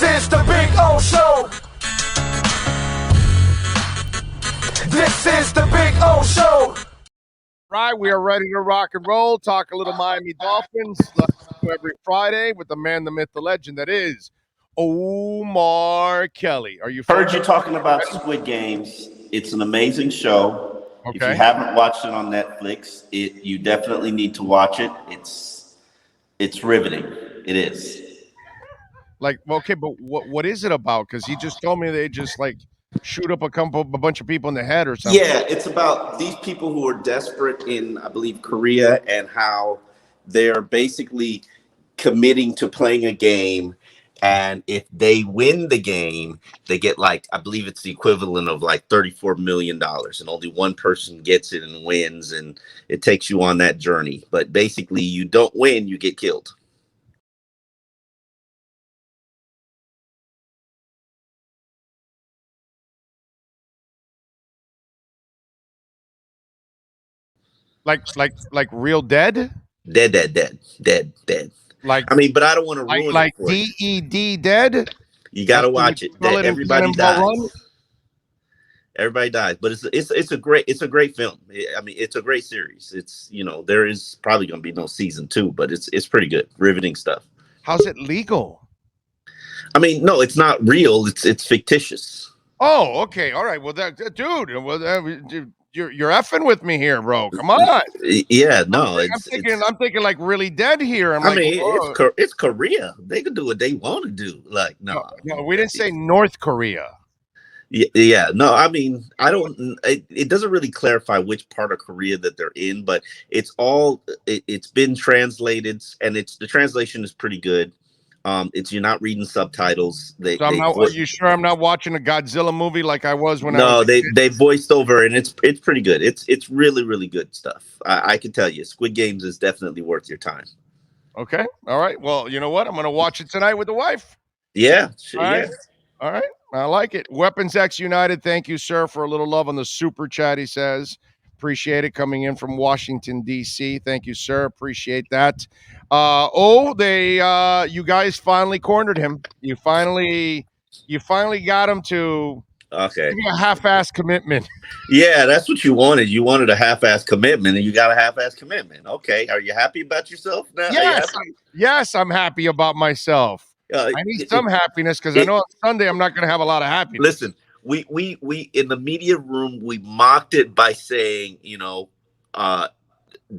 is the Big O Show. This is the Big O Show. Right, we are ready to rock and roll. Talk a little Miami Dolphins like we do every Friday with the man, the myth, the legend that is Omar Kelly. Are you? Heard you talking about Squid Games. It's an amazing show. Okay. If you haven't watched it on Netflix, you definitely need to watch it. It's riveting. It is. Like, okay, but what is it about? Because he just told me they just like shoot up a bunch of people in the head or something. Yeah, it's about these people who are desperate in, I believe, Korea, and how they're basically committing to playing a game. And if they win the game, they get like, I believe it's the equivalent of like $34 million. And only one person gets it and wins. And it takes you on that journey. But basically, you don't win, you get killed. Like real dead? Dead. Like, I mean, but I don't want to ruin like it for you. DED dead? You got to watch it. Everybody dies. Run? Everybody dies, but it's a great film. I mean, it's a great series. It's, there is probably going to be no season 2, but it's pretty good, riveting stuff. How's it legal? I mean, no, it's not real. It's fictitious. Oh, okay, all right. Well, dude, you're effing with me here, bro. Come on. Yeah, no, I'm thinking like really dead here. It's Korea. They can do what they want to do. Like, no, we didn't say North Korea. Yeah, no, I mean, it doesn't really clarify which part of Korea that they're in, but it's been translated, and the translation is pretty good. You're not reading subtitles. Are you sure I'm not watching a Godzilla movie like I was when I was? No, they voiced over, and it's pretty good. It's really, really good stuff. I can tell you, Squid Games is definitely worth your time. Okay, all right. Well, you know what? I'm going to watch it tonight with the wife. Yeah, all right. I like it. Weapons X United, thank you, sir, for a little love on the super chat, he says. Appreciate it, coming in from Washington, D.C. Thank you, sir. Appreciate that. You guys finally cornered him. You finally got him to give you a half-ass commitment. Yeah, that's what you wanted. You wanted a half-ass commitment, and you got a half-ass commitment. Okay, are you happy about yourself now? Yes, I'm happy about myself. I need some happiness because I know on Sunday I'm not going to have a lot of happiness. Listen, we in the media room, we mocked it by saying, do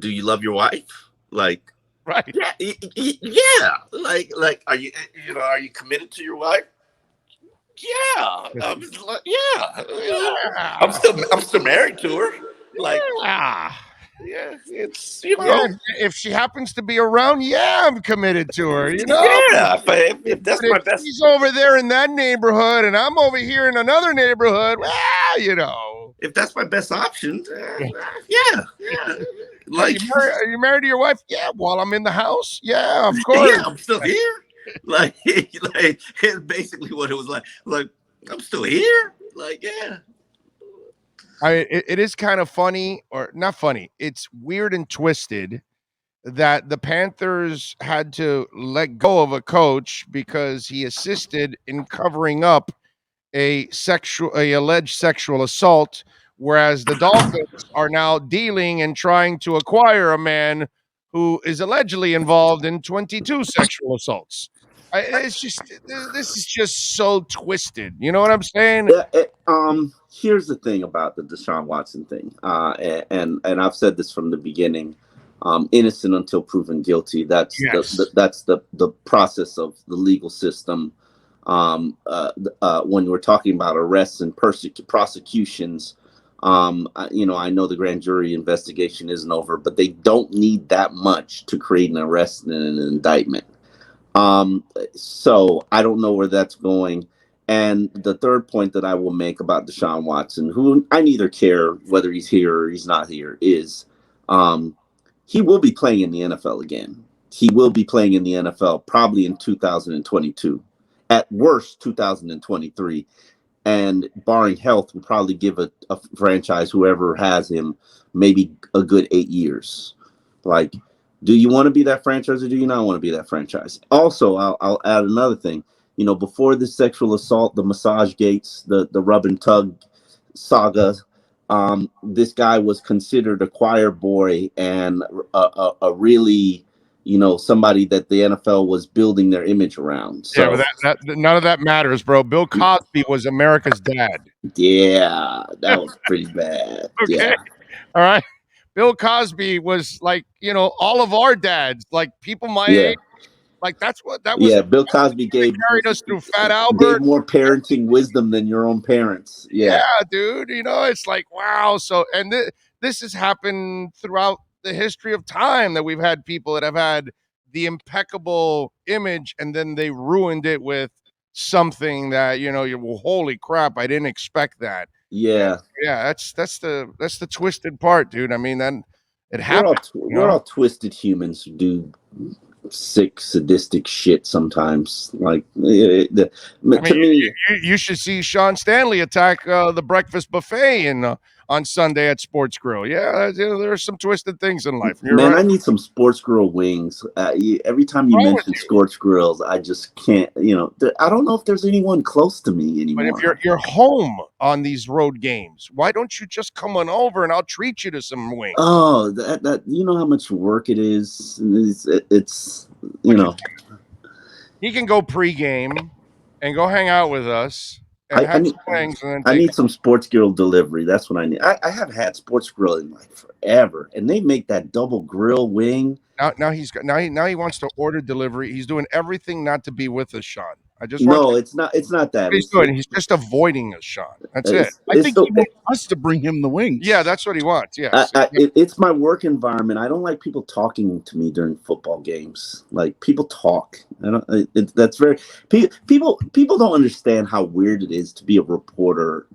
you love your wife? Like, right? Yeah. Like, are you committed to your wife? Yeah. I'm still married to her. Like, yeah, it's if she happens to be around, I'm committed to her. Yeah, if that's my best. She's over there in that neighborhood, and I'm over here in another neighborhood. If that's my best option, yeah. Like, are you married to your wife? Yeah. While I'm in the house, yeah, of course. Yeah, I'm still here. Like it's basically what it was like. Like, I'm still here. Like, yeah. It is kind of funny, or not funny. It's weird and twisted that the Panthers had to let go of a coach because he assisted in covering up a alleged sexual assault, whereas the Dolphins are now dealing and trying to acquire a man who is allegedly involved in 22 sexual assaults. This is just so twisted. You know what I'm saying? Here's the thing about the Deshaun Watson thing, and I've said this from the beginning: innocent until proven guilty. That's the process of the legal system. When we're talking about arrests and prosecutions, I know the grand jury investigation isn't over, but they don't need that much to create an arrest and an indictment. So I don't know where that's going. And the third point that I will make about Deshaun Watson, who I neither care whether he's here or he's not here, is he will be playing in the NFL again. He will be playing in the NFL probably in 2022, at worst 2023. And barring health, will probably give a franchise, whoever has him, maybe a good 8 years. Like, do you want to be that franchise or do you not want to be that franchise? Also, I'll add another thing. before the sexual assault, the massage gates, the rub and tug saga, this guy was considered a choir boy and a really, somebody that the NFL was building their image around. Yeah, So but none of that matters, bro. Bill Cosby was America's dad. yeah, that was pretty bad. Okay. Yeah. All right. Bill Cosby was like, all of our dads, like people my Yeah. age. Like that was Yeah. Bill Cosby carried us through Fat gave Albert. more parenting wisdom than your own parents. Yeah, Yeah. dude. It's like, wow. So, and this has happened throughout the history of time that we've had people that have had the impeccable image and then they ruined it with something that, well, holy crap, I didn't expect that. Yeah. Yeah, that's the twisted part, dude. I mean, then it We're all happens. we're all twisted humans who do sick, sadistic shit sometimes. Like to me, you should see Sean Stanley attack the breakfast buffet on Sunday at Sports Grill. Yeah, there are some twisted things in life. You're man, right. I need some Sports Grill wings. Every time you mention Sports Grills, I just can't. I don't know if there's anyone close to me anymore. But if you're home on these road games, why don't you just come on over and I'll treat you to some wings? Oh, that you know how much work it is. It's He can go pregame and go hang out with us and I have need, some wings. And then I need some Sports Grill delivery. That's what I need. I have had Sports Grill in like forever, and they make that double grill wing. Now he wants to order delivery. He's doing everything not to be with us, Sean. It's not. It's not that. He's doing. He's just avoiding us, Sean. That's it. I think he wants us to bring him the wings. Yeah, that's what he wants. Yes. It's my work environment. I don't like people talking to me during football games. Like people talk. That's very people don't understand how weird it is to be a reporter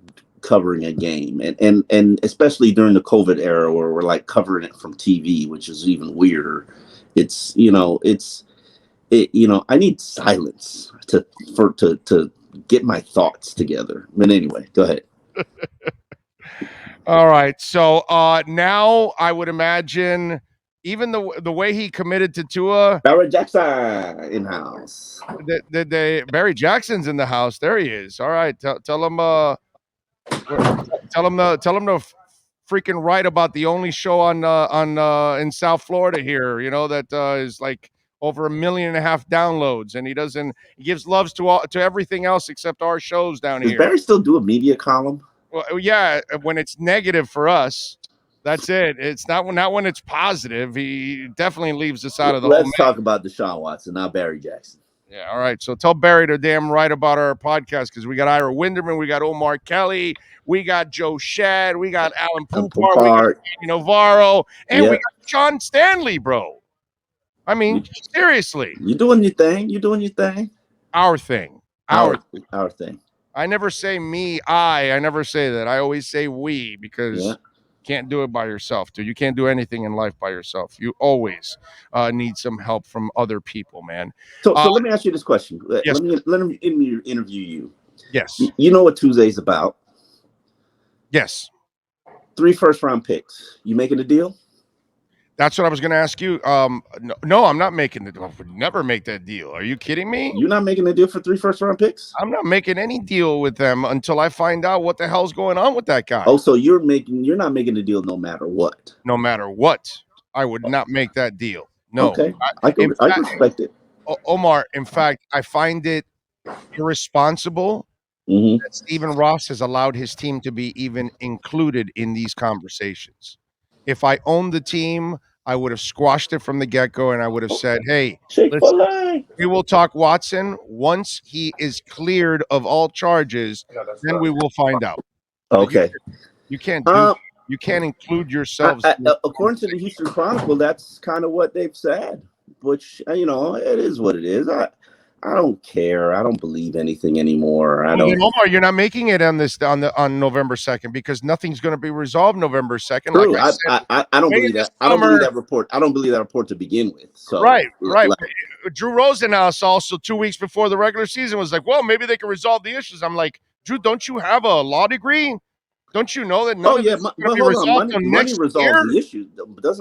covering a game, and especially during the COVID era where we're like covering it from TV, which is even weirder. I need silence to get my thoughts together. But anyway, go ahead. All right. So now I would imagine even the way he committed to Tua. Barry Jackson in house. Barry Jackson's in the house. There he is. All right. Tell him to freaking write about the only show on in South Florida here. That is like over 1.5 million downloads, and he gives loves to everything else except our shows down here. Does Barry still do a media column? Well, yeah, when it's negative for us, that's it. It's not when it's positive. He definitely leaves us out of the whole. Let's talk about Deshaun Watson, not Barry Jackson. Yeah, all right. So tell Barry to damn right about our podcast because we got Ira Winderman, we got Omar Kelly, we got Joe Shad, we got Alan Poupart, we got Navarro, and we got Sean Stanley, bro. I mean, seriously. You doing your thing. Our thing. Our thing. I never say me, I never say that. I always say we because you can't do it by yourself, dude. You can't do anything in life by yourself. You always need some help from other people, man. So let me ask you this question. Yes. Let me interview you. Yes. You know what Tuesday's about? Yes. 3 first-round picks. You making a deal? That's what I was going to ask you. No, I'm not making the deal. I would never make that deal. Are you kidding me? You're not making a deal for 3 first-round picks? I'm not making any deal with them until I find out what the hell's going on with that guy. Oh, so you're not making a deal no matter what? No matter what. I would not make that deal. No. Okay. I respect it. Omar, in fact, I find it irresponsible that Stephen Ross has allowed his team to be even included in these conversations. If I owned the team, I would have squashed it from the get-go, and I would have said, hey, we will talk Watson once he is cleared of all charges, then we will find out. Okay. You can't do you can't include yourselves. According to the Houston Chronicle, that's kind of what they've said, which, it is what it is. I don't care. I don't believe anything anymore. Omar, you're not making it on November 2nd because nothing's going to be resolved November 2nd. True. Like I don't believe that. I don't believe that report. I don't believe that report to begin with. So right. Drew Rosenhaus also 2 weeks before the regular season was like, well, maybe they can resolve the issues. I'm like, Drew, don't you have a law degree? Don't you know that none of this is going to be resolved money resolves the issue. But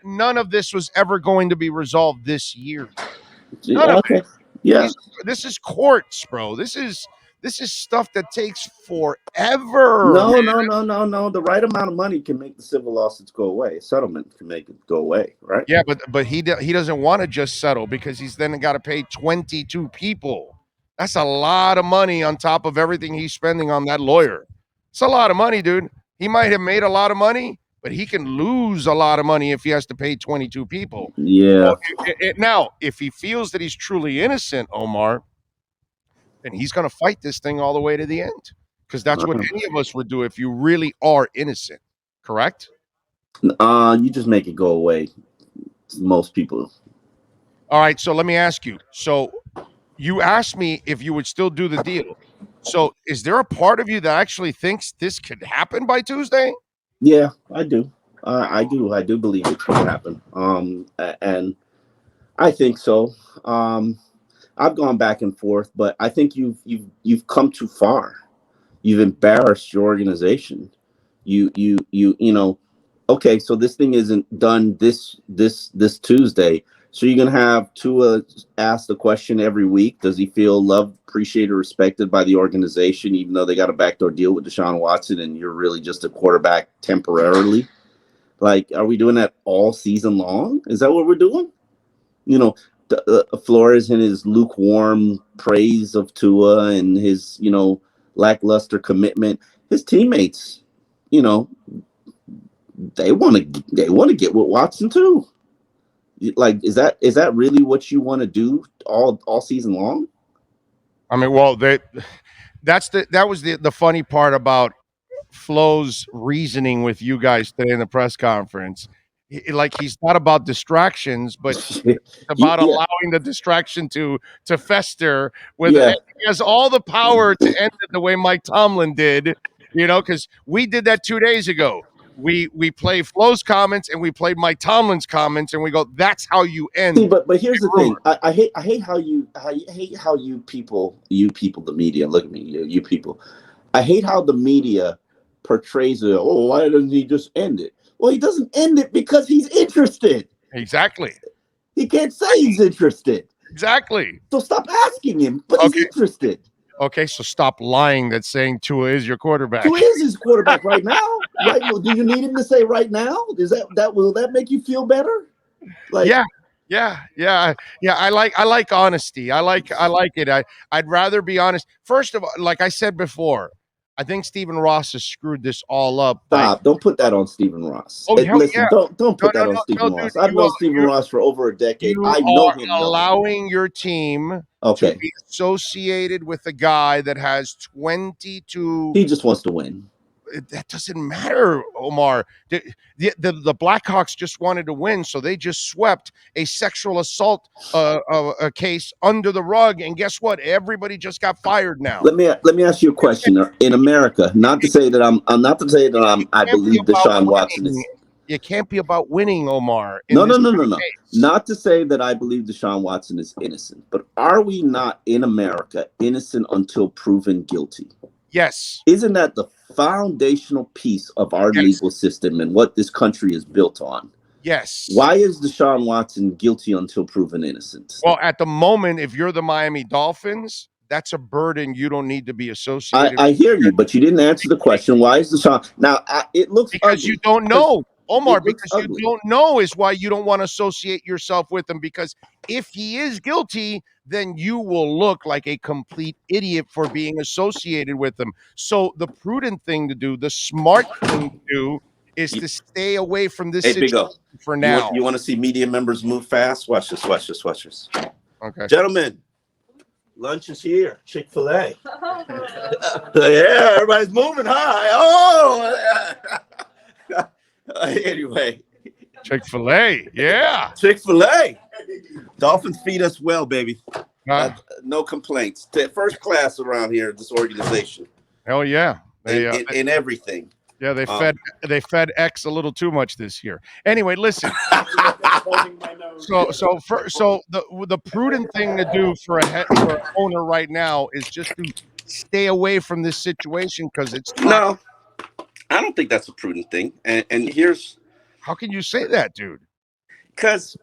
none of this was ever going to be resolved this year. Okay. Yeah. This is courts, bro. This is stuff that takes forever. No, no, no, no, no. The right amount of money can make the civil lawsuits go away. A settlement can make it go away, right? Yeah, but he doesn't want to just settle because he's then got to pay 22 people. That's a lot of money on top of everything he's spending on that lawyer. It's a lot of money, dude. He might have made a lot of money, but he can lose a lot of money if he has to pay 22 people. Yeah. So now, if he feels that he's truly innocent, Omar, then he's going to fight this thing all the way to the end because that's what any of us would do if you really are innocent. Correct? You just make it go away. Most people. All right. So let me ask you. So you asked me if you would still do the deal. So is there a part of you that actually thinks this could happen by Tuesday? Yeah, I do. I do. I do believe it could happen. And I think so. I've gone back and forth, but I think you've come too far. You've embarrassed your organization. You know. Okay, so this thing isn't done this Tuesday. So you're gonna have Tua ask the question every week. Does he feel loved, appreciated, respected by the organization, even though they got a backdoor deal with Deshaun Watson, and you're really just a quarterback temporarily? Like, are we doing that all season long? Is that what we're doing? You know, Flores and his lukewarm praise of Tua and his, lackluster commitment. His teammates, they want to get with Watson too. Like, is that really what you want to do all season long? I mean, well, that was the funny part about Flo's reasoning with you guys today in the press conference. He's not about distractions, but it's about Yeah. allowing the distraction to fester. Yeah. He has all the power to end it the way Mike Tomlin did, because we did that 2 days ago. We play Flo's comments and we played Mike Tomlin's comments, and we go, "That's how you end." See, but here's the thing. I hate how you people, the media. Look at me, you people. I hate how the media portrays it. Oh, why doesn't he just end it? Well, he doesn't end it because he's interested. Exactly. He can't say he's interested. Exactly. So stop asking him, but he's interested. Okay, so stop lying that saying Tua is your quarterback. Who is his quarterback right now? Right? Do you need him to say right now? Is that will that make you feel better? Like, yeah. I like honesty. I like it. I'd rather be honest. First of all, like I said before, I think Stephen Ross has screwed this all up. Stop! Don't put that on Stephen Ross. Oh, listen, yeah. don't put that on Stephen Ross. I've known Stephen Ross for over a decade. I know him. Allowing your team to be associated with a guy that has 22. He just wants to win. That doesn't matter, Omar. The Blackhawks just wanted to win, so they just swept a sexual assault a case under the rug, and guess what? Everybody just got fired now. Let me ask you a question. In America, not to say that I believe Deshaun Watson is. It can't be about winning, Omar. No. Not to say that I believe Deshaun Watson is innocent, but are we not in America innocent until proven guilty? Yes. Isn't that the foundational piece of our legal system and what this country is built on? Yes. Why is Deshaun Watson guilty until proven innocent? Well, at the moment, if you're the Miami Dolphins, that's a burden you don't need to be associated with. I hear you, but you didn't answer the question. Why is Deshaun? Now, it looks because ugly. You don't know. Omar, because you don't know is why you don't want to associate yourself with him, because if he is guilty, then you will look like a complete idiot for being associated with him. So the prudent thing to do, the smart thing to do, is to stay away from this situation for now. You want to see media members move fast? Watch this. Okay. Gentlemen, lunch is here. Chick-fil-A. Yeah, everybody's moving high. Oh, anyway. Chick-fil-A, yeah. Chick-fil-A. Dolphins feed us well, baby. No complaints. First class around here, this organization. Hell yeah. In everything. Yeah, they fed X a little too much this year. Anyway, listen. So the prudent thing to do for an owner right now is just to stay away from this situation, because it's no. I don't think that's a prudent thing. And here's how can you say that, dude? Because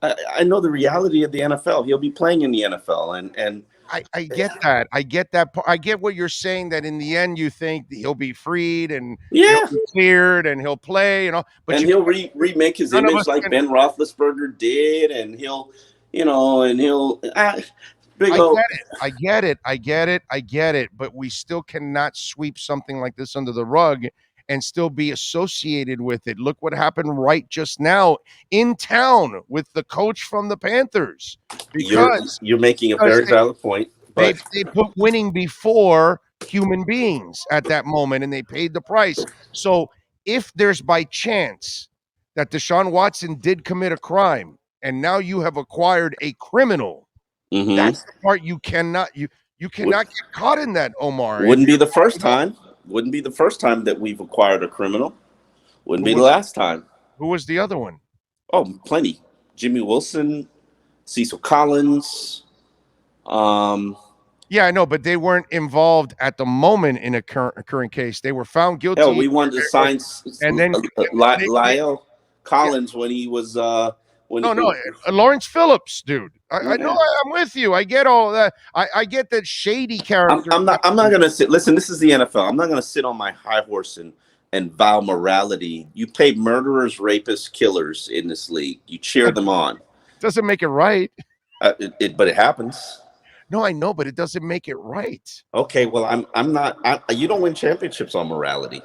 I know the reality of the NFL. He'll be playing in the NFL, and I get that. I get that. I get what you're saying. That in the end, you think that he'll be freed and he'll yeah, be cleared and he'll play. But and you, he'll remake his none of image us like can. Ben Roethlisberger did, and he'll, and he'll big I old. get it. I get it. I get it. I get it. But we still cannot sweep something like this under the rug and still be associated with it. Look what happened right just now in town with the coach from the Panthers, because You're making a because very valid point, they but they put winning before human beings at that moment, and they paid the price. So if there's by chance that Deshaun Watson did commit a crime, and now you have acquired a criminal, mhm. that's the part you cannot get caught in that, Omar. If Wouldn't be you're the first time. Wouldn't be the first time that we've acquired a criminal. Wouldn't who be the was last time. who was the other one? Oh, plenty. Jimmy Wilson, Cecil Collins. Um, Yeah, I know, but they weren't involved at the moment in a current case. They were found hell, guilty, we wanted to or- sign and then they Lyle Collins when he was when he, no, Lawrence Phillips, dude. I know. yeah. I'm with you. I get all that. I get that shady character. I'm not gonna sit. Listen, this is the NFL. I'm not gonna sit on my high horse and vow morality. You pay murderers, rapists, killers in this league. You cheer them on. Doesn't make it right. But it happens. No, I know, but it doesn't make it right. Okay, well, I'm not. You don't win championships on morality.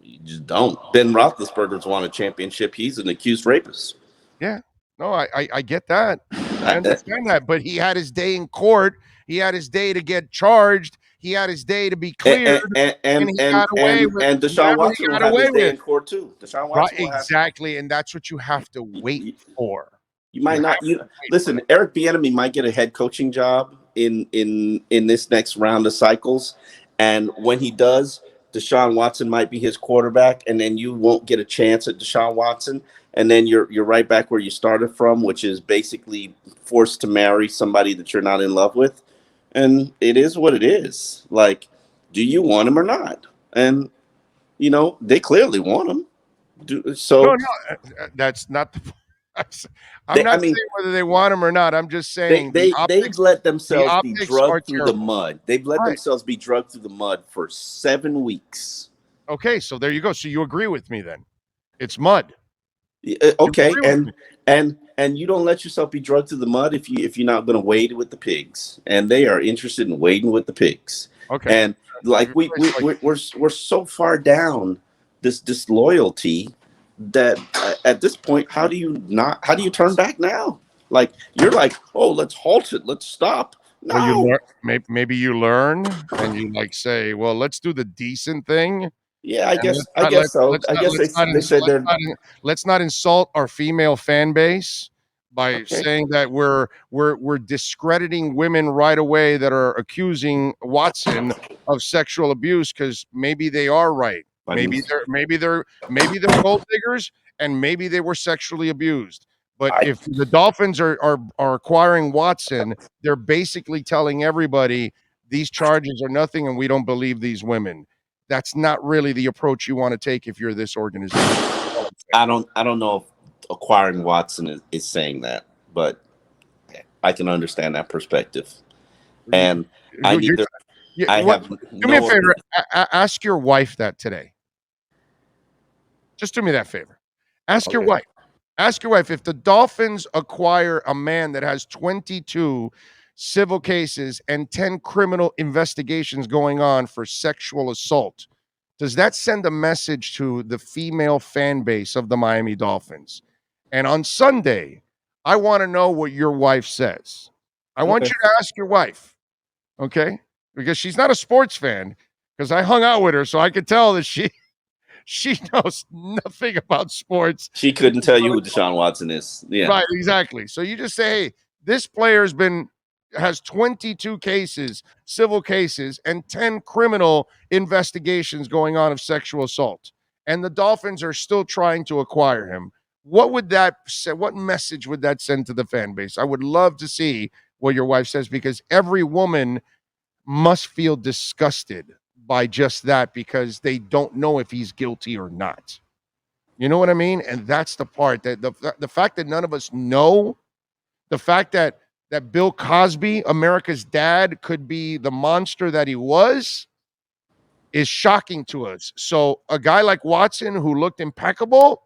You just don't. Ben Roethlisberger's won a championship. He's an accused rapist. Yeah. No, I get that. I understand that. But he had his day in court. He had his day to get charged. He had his day to be cleared, and he got away with and Deshaun whatever Watson he will got have away his day with. in court too. Deshaun Right, Watson will have. exactly, and that's what you have to wait for. You might not. Listen. Eric Bieniemy might get a head coaching job in this next round of cycles, and when he does, Deshaun Watson might be his quarterback, and then you won't get a chance at Deshaun Watson, and then you're right back where you started from, which is basically forced to marry somebody that you're not in love with, and it is what it is. Like, do you want him or not? And they clearly want him. No, that's not the. I'm not saying whether they want him or not. I'm just saying they've let themselves be are drugged through the mud. They've let themselves be drugged through the mud for 7 weeks. Okay, so there you go. So you agree with me then? It's mud. Okay, and you don't let yourself be drugged through the mud if you're not going to wade with the pigs, and they are interested in wading with the pigs. Okay, and like we're so far down this loyalty that at this point, how do you turn back now? Like, you're like, oh, let's halt it, let's stop. No. Well, you learn, maybe you learn and you say, well, let's do the decent thing. Yeah, I guess so. They said they're. Let's not insult our female fan base by saying that we're discrediting women right away that are accusing Watson of sexual abuse, because maybe they are right. Maybe they're gold diggers, and maybe they were sexually abused. But if the Dolphins are acquiring Watson, they're basically telling everybody these charges are nothing, and we don't believe these women. That's not really the approach you want to take if you're this organization. I don't know if acquiring Watson is saying that, but I can understand that perspective. And I need to. Do me a favor. Ask your wife that today. Just do me that favor. Ask your wife. Ask your wife if the Dolphins acquire a man that has 22 civil cases and 10 criminal investigations going on for sexual assault. Does that send a message to the female fan base of the Miami Dolphins? And on Sunday, I want to know what your wife says. I want you to ask your wife, okay? Because she's not a sports fan, because I hung out with her, so I could tell that she knows nothing about sports. She couldn't tell you who Deshaun Watson is. Yeah. Right, exactly. So you just say, hey, this player's has 22 cases, civil cases, and 10 criminal investigations going on of sexual assault. And the Dolphins are still trying to acquire him. What would that say? What message would that send to the fan base? I would love to see what your wife says, because every woman must feel disgusted by just that, because they don't know if he's guilty or not. You know what I mean? And that's the part that the fact that none of us know, the fact that Bill Cosby, America's dad, could be the monster that he was is shocking to us. So a guy like Watson who looked impeccable,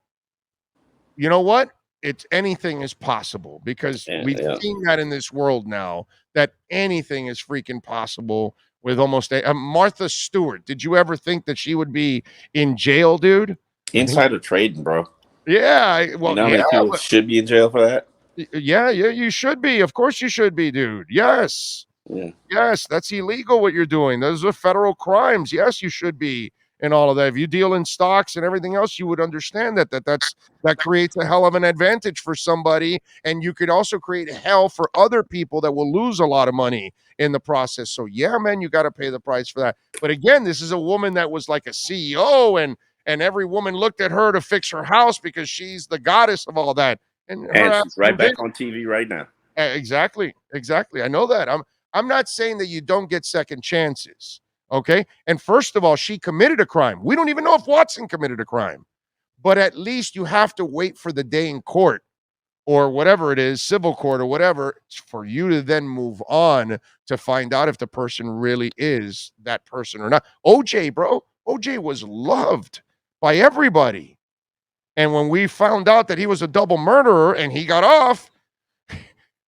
you know what? It's anything is possible because we've seen that in this world now, that anything is freaking possible with almost Martha Stewart. Did you ever think that she would be in jail, dude? Insider trading, bro. Yeah. Well, you know how many people should be in jail for that? Yeah, you should be. Of course you should be, dude. Yes. Yeah. Yes, that's illegal what you're doing. Those are federal crimes. Yes, you should be in all of that. If you deal in stocks and everything else, you would understand that creates a hell of an advantage for somebody. And you could also create hell for other people that will lose a lot of money in the process. So yeah, man, you got to pay the price for that. But again, this is a woman that was like a CEO and every woman looked at her to fix her house because she's the goddess of all that. And she's right back on TV right now. Exactly. I know that. I'm not saying that you don't get second chances, okay? And first of all, she committed a crime. We don't even know if Watson committed a crime, but at least you have to wait for the day in court or whatever it is, civil court or whatever, for you to then move on to find out if the person really is that person or not. OJ, bro, OJ was loved by everybody. And when we found out that he was a double murderer and he got off,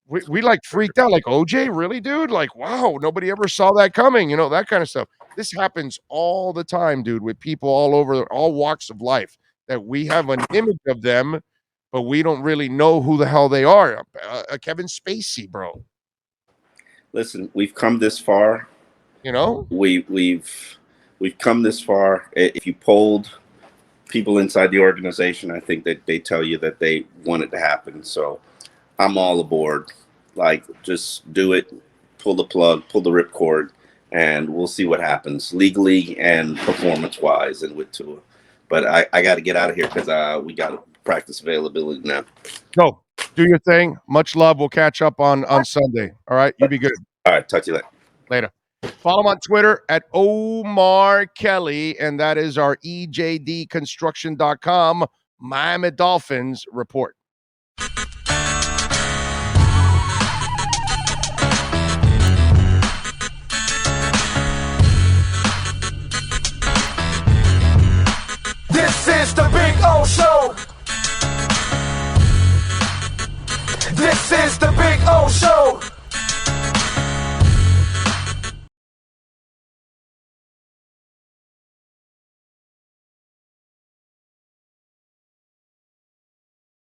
we like freaked out, like, OJ, really, dude? Like, wow, nobody ever saw that coming, that kind of stuff. This happens all the time, dude, with people all over, all walks of life, that we have an image of them, but we don't really know who the hell they are. Kevin Spacey, bro. Listen, we've come this far. We've come this far. If you polled people inside the organization, I think that they tell you that they want it to happen. So I'm all aboard. Like, just do it, pull the plug, pull the ripcord, and we'll see what happens legally and performance-wise and with Tua. But I got to get out of here because we got practice availability now. Go. Do your thing. Much love. We'll catch up on Sunday. All right? You be good. All right. Talk to you later. Follow him on Twitter at Omar Kelly, and that is our EJDconstruction.com Miami Dolphins report. This is the Big O Show. This is the